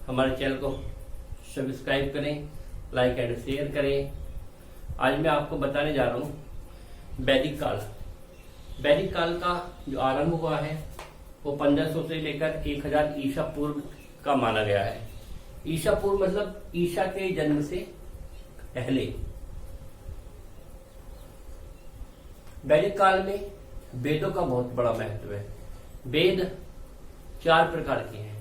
हमारे चैनल को सब्सक्राइब करें, लाइक एंड शेयर करें। आज मैं आपको बताने जा रहा हूँ वैदिक काल। वैदिक काल का जो आरंभ हुआ है वो 1500 से लेकर 1000 ईसा पूर्व का माना गया है। ईसा पूर्व मतलब ईसा के जन्म से पहले। वैदिक काल में वेदों का बहुत बड़ा महत्व है। वेद 4 प्रकार के हैं।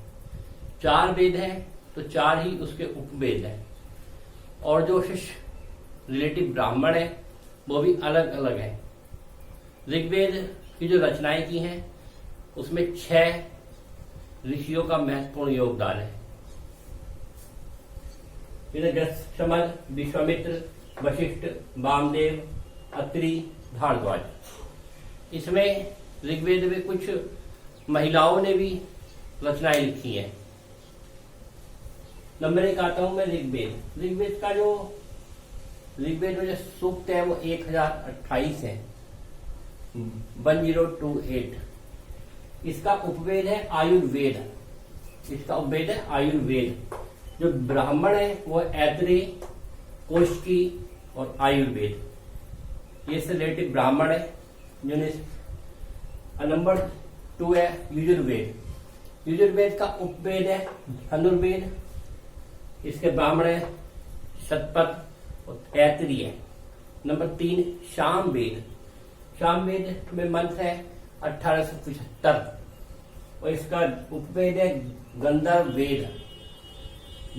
4 वेद हैं तो 4 ही उसके उपवेद हैं, और जो रिलेटिव ब्राह्मण है वो भी अलग अलग है। ऋग्वेद की जो रचनाएं की हैं उसमें 6 ऋषियों का महत्वपूर्ण योगदान है। शमल, विश्वामित्र, वशिष्ठ, वामदेव, अत्रि, भारद्वाज। इसमें ऋग्वेद में कुछ महिलाओं ने भी रचनाएं लिखी हैं। नंबर 1 आता हूं मैं ऋग्वेद। ऋग्वेद में जो सूक्त है वो 1028 है, 1028। इसका उपवेद है आयुर्वेद। जो ब्राह्मण है वो ऐतरेय, कौशिकी और आयुर्वेद। ये से रिलेटिव ब्राह्मण है। नंबर 2 है यजुर्वेद। यजुर्वेद का उपवेद है धनुर्वेद। इसके ब्राह्मण है शतपथ और ऐतरेय। नंबर 3 सामवेद। सामवेद में मंत्र है 1875 और इसका उपवेद है गंधर्व वेद।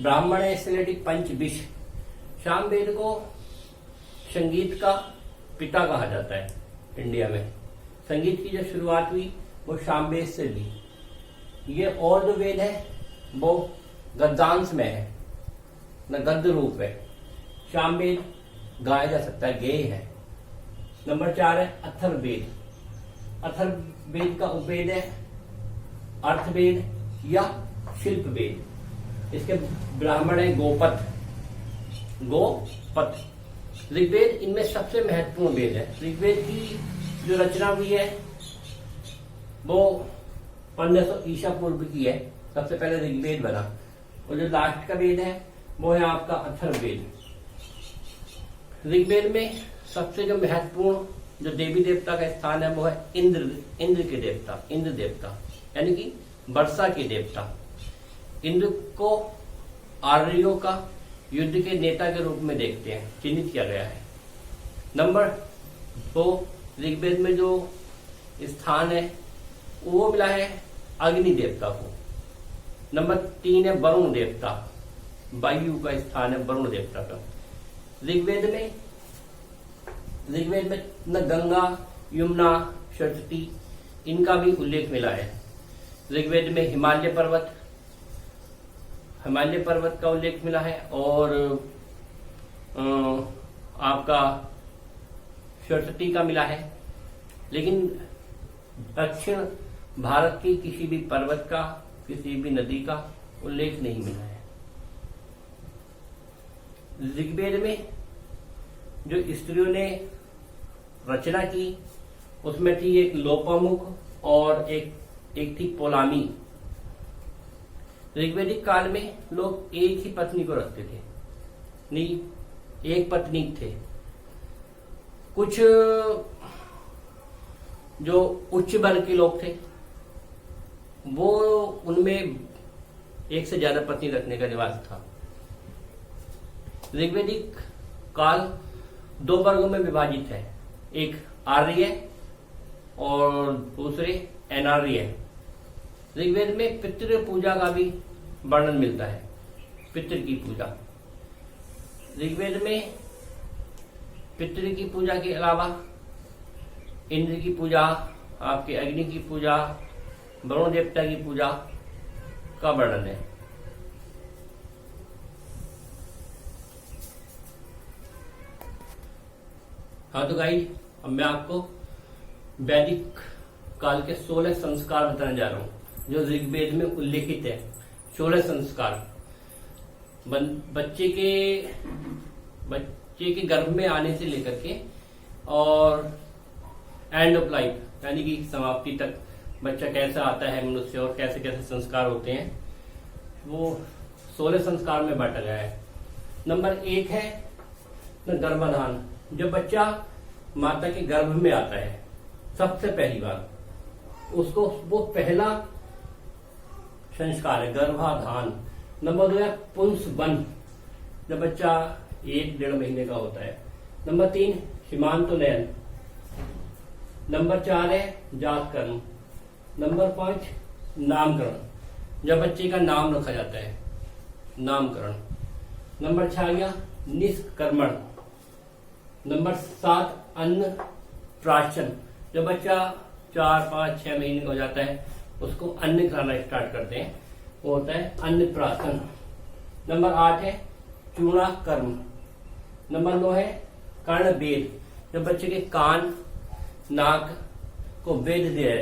ब्राह्मण है इससे रिलेटिव पंचविश। सामवेद को संगीत का पिता कहा जाता है। इंडिया में संगीत की जो शुरुआत हुई वो सामवेद से हुई। ये और जो वेद है वो गद्यांश में है, न गद्य रूप है। सामवेद गाया जा सकता है, गेय है। नंबर 4 है अथर्ववेद। अथर्ववेद का उपवेद है अर्थवेद या शिल्पवेद। इसके ब्राह्मण है गोपथ। ऋग्वेद इनमें सबसे महत्वपूर्ण वेद है। ऋग्वेद की जो रचना हुई है वो 1500 ईसा पूर्व की है। सबसे पहले ऋग्वेद बना, और जो लास्ट का वेद है वो है आपका अथर्ववेद। ऋग्वेद में सबसे जो महत्वपूर्ण जो देवी देवता का स्थान है वो है इंद्र के देवता, इंद्र देवता यानी कि वर्षा के देवता। इंद्र को आर्यों का युद्ध के नेता के रूप में देखते हैं, चिन्हित किया गया है। नंबर 2 ऋग्वेद में जो स्थान है वो मिला है अग्नि देवता को। नंबर 3 है वरुण देवता। वायु का स्थान है वरुण देवता का। ऋग्वेद में न गंगा, यमुना, सरस्वती इनका भी उल्लेख मिला है। ऋग्वेद में हिमालय पर्वत का उल्लेख मिला है, और आपका सरस्वती का मिला है। लेकिन दक्षिण भारत की किसी भी पर्वत का, किसी भी नदी का उल्लेख नहीं मिला है। ऋग्वेद में जो स्त्रियों ने रचना की उसमें थी एक लोपामुख और एक थी पोलामी। ऋग्वेदिक काल में लोग एक ही पत्नी को रखते थे, नहीं एक पत्नी थे। कुछ जो उच्च वर्ग के लोग थे वो उनमें एक से ज्यादा पत्नी रखने का रिवाज था। ऋग्वेदिक काल 2 वर्गों में विभाजित है, एक आर्य और दूसरे अनार्य। ऋग्वेद में पितृ पूजा का भी वर्णन मिलता है, पितृ की पूजा। ऋग्वेद में पितृ की पूजा के अलावा इंद्र की पूजा, आपके अग्नि की पूजा, वरुण देवता की पूजा का वर्णन है। हाँ तो गाइस, अब मैं आपको वैदिक काल के 16 संस्कार बताने जा रहा हूँ जो ऋग्वेद में उल्लेखित है। 16 संस्कार बच्चे के गर्भ में आने से लेकर के और एंड ऑफ लाइफ यानी कि समाप्ति तक बच्चा कैसा आता है मनुष्य और कैसे कैसे संस्कार होते हैं वो 16 संस्कार में बांटा गया है। नंबर 1 है गर्भाधान। जब बच्चा माता के गर्भ में आता है सबसे पहली बार, उसको वो पहला संस्कार है गर्भाधान। नंबर 2 है पुंसवन, जब बच्चा 1-1.5 महीने का होता है। नंबर 3 सीमांतोन्नयन। नंबर 4 है जातकर्म। नंबर 5 नामकरण, जब बच्चे का नाम रखा जाता है, नामकरण। नंबर 6 गया निष्कर्मण। नंबर 7 अन्न प्राशन, जब बच्चा 4, 5, 6 महीने का हो जाता है उसको अन्न खिलाना स्टार्ट करते हैं, वो होता है अन्न प्राशन। नंबर 8 है चूड़ाकर्म। नंबर 9 है कर्णवेद, जब बच्चे के कान नाक को वेद दिया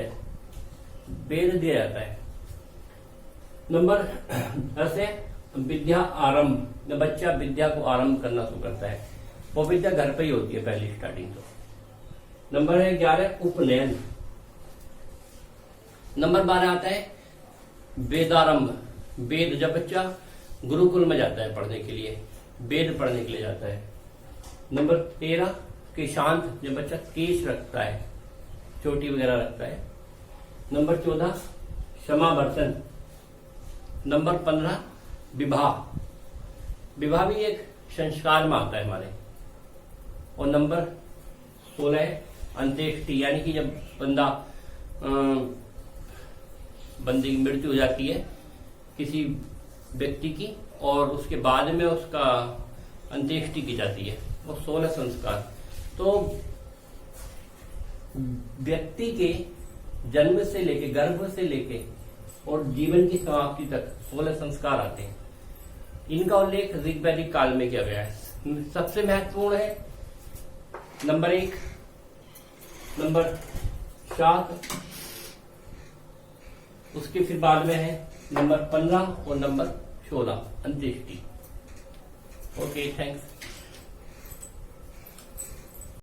जाता है। नंबर 10 है विद्या आरंभ, जब बच्चा विद्या को आरंभ करना शुरू करता है, वो विद्या घर पे ही होती है पहली स्टार्टिंग तो। नंबर है 11 उपनयन। नंबर 12 आता है वेदारंभ, वेद, जब बच्चा गुरुकुल में जाता है पढ़ने के लिए, वेद पढ़ने के लिए जाता है। नंबर 13 केशांत, जब बच्चा केश रखता है, चोटी वगैरह रखता है। नंबर 14 समावर्तन। नंबर 15 विवाह, विवाह भी एक संस्कार में आता है हमारे। और नंबर 16 है अंत्येष्टि, यानी कि जब बंदे की मृत्यु हो जाती है किसी व्यक्ति की और उसके बाद में उसका अंत्येष्टि की जाती है, वो 16 संस्कार। तो व्यक्ति के जन्म से लेके, गर्भ से लेके और जीवन की समाप्ति तक 16 संस्कार आते हैं। इनका उल्लेख ऋग्वैदिक काल में किया गया है। सबसे महत्वपूर्ण है नंबर 1, नंबर 7, उसके फिर बाद में है नंबर 15 और नंबर 16 अंत्येष्टि। Okay, thanks.